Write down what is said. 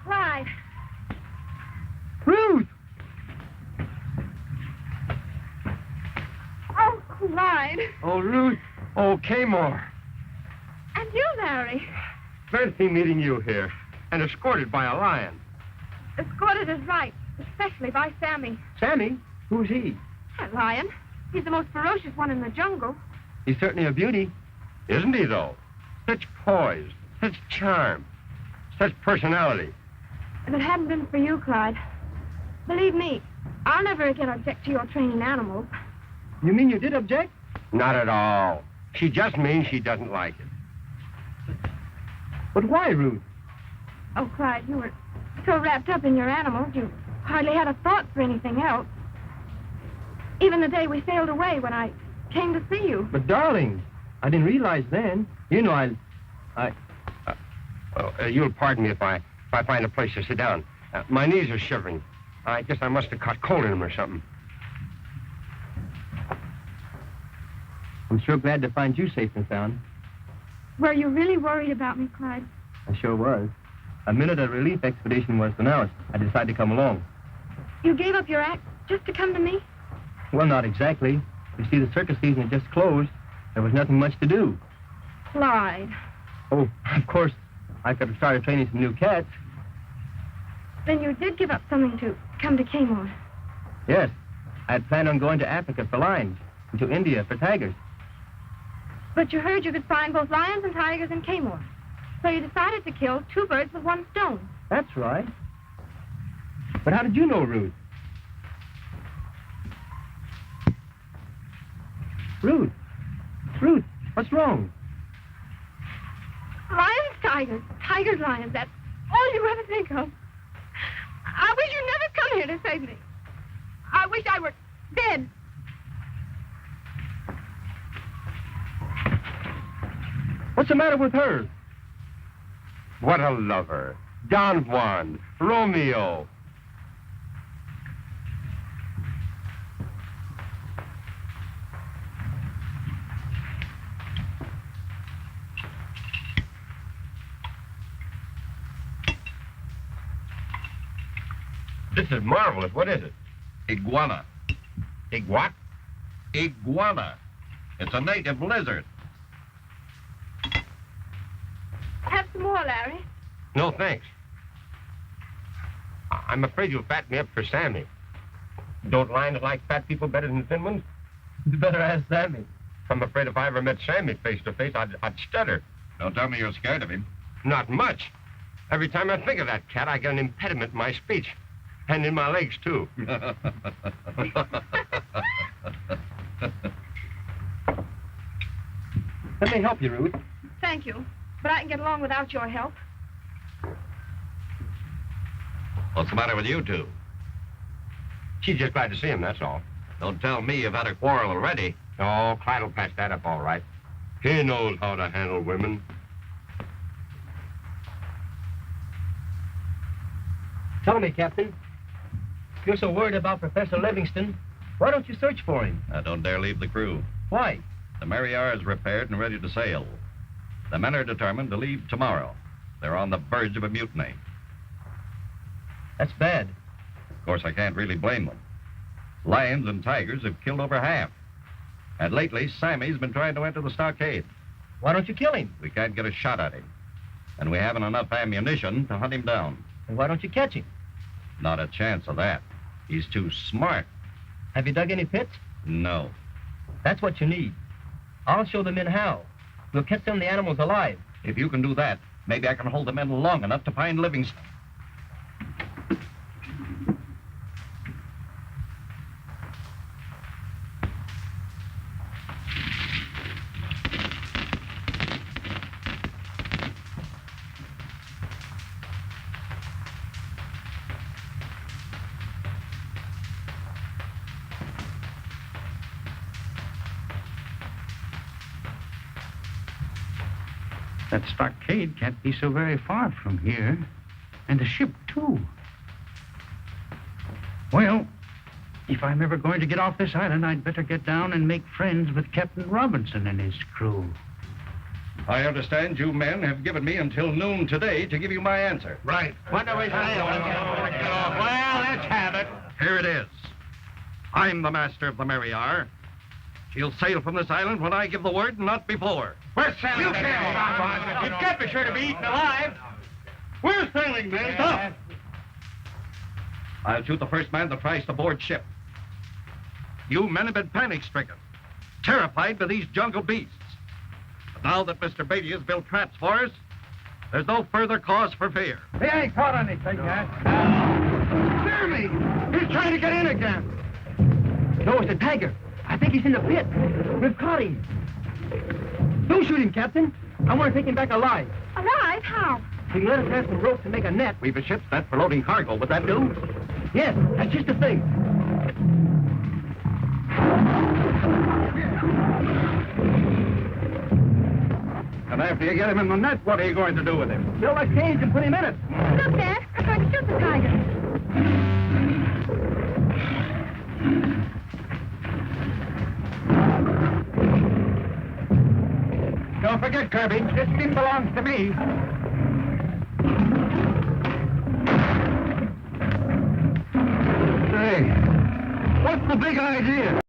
Clyde. Ruth! Oh, Clyde. Oh, Ruth. Oh, Kamor. And you, Larry. Fancy meeting you here, and escorted by a lion. Escorted is right, especially by Sammy. Sammy? Who's he? That lion. He's the most ferocious one in the jungle. He's certainly a beauty. Isn't he, though? Such poise, such charm, such personality. If it hadn't been for you, Clyde, believe me, I'll never again object to your training animals. You mean you did object? Not at all. She just means she doesn't like it. But why, Ruth? Oh, Clyde, you were so wrapped up in your animals, you hardly had a thought for anything else. Even the day we sailed away when I came to see you. But, darling, I didn't realize then. You know, you'll pardon me if I find a place to sit down. My knees are shivering. I guess I must have caught cold in them or something. I'm sure glad to find you safe and sound. Were you really worried about me, Clyde? I sure was. The minute a relief expedition was announced, I decided to come along. You gave up your act just to come to me? Well, not exactly. You see, the circus season had just closed. There was nothing much to do. Clyde. Oh, of course, I could have started training some new cats. Then you did give up something to come to Kamor. Yes. I had planned on going to Africa for lions and to India for tigers. But you heard you could find both lions and tigers in Kamor. So you decided to kill two birds with one stone. That's right. But how did you know, Ruth? Ruth, what's wrong? Lions, tigers. Tigers, lions. That's all you ever think of. I wish you'd never come here to save me. I wish I were dead. What's the matter with her? What a lover. Don Juan, Romeo. This is marvelous. What is it? Iguana. What? Iguana. It's a native lizard. Have some more, Larry. No, thanks. I'm afraid you'll fatten me up for Sammy. Don't lions like fat people better than thin ones? You better ask Sammy. I'm afraid if I ever met Sammy face to face, I'd stutter. Don't tell me you're scared of him. Not much. Every time I think of that cat, I get an impediment in my speech. And in my legs, too. Let me help you, Ruth. Thank you. But I can get along without your help. What's the matter with you two? She's just glad to see him, that's all. Don't tell me you've had a quarrel already. Oh, Clyde will patch that up all right. He knows how to handle women. Tell me, Captain, if you're so worried about Professor Livingston, why don't you search for him? I don't dare leave the crew. Why? The Mariar is repaired and ready to sail. The men are determined to leave tomorrow. They're on the verge of a mutiny. That's bad. Of course, I can't really blame them. Lions and tigers have killed over half. And lately, Sammy's been trying to enter the stockade. Why don't you kill him? We can't get a shot at him. And we haven't enough ammunition to hunt him down. And why don't you catch him? Not a chance of that. He's too smart. Have you dug any pits? No. That's what you need. I'll show the men how. We'll catch some of the animals alive. If you can do that, maybe I can hold the men long enough to find Livingston. That stockade can't be so very far from here. And the ship, too. Well, If I'm ever going to get off this island, I'd better get down and make friends with Captain Robinson and his crew. I understand you men have given me until noon today to give you my answer. Right. When do we sail? Well, let's have it. Here it is. I'm the master of the Mary R. She'll sail from this island when I give the word, not before. We're sailing. You can't. You can't be sure to be eaten alive. We're sailing, men. Stop. I'll shoot the first man that tries to board ship. You men have been panic-stricken, terrified by these jungle beasts. But now that Mr. Beatty has built traps for us, there's no further cause for fear. He ain't caught anything yet. Jeremy! He's trying to get in again. No, it's a tiger. I think he's in the pit. We've caught him. Don't shoot him, Captain. I want to take him back alive. Alive? How? If you can let us have some ropes and make a net. We've a ship's net for loading cargo. Would that do? Yes, that's just the thing. And after you get him in the net, what are you going to do with him? Fill the cage and put him in it. Look, Dad. I'm going to shoot the tiger. Don't forget, Kirby, this skin belongs to me. Say, what's the big idea?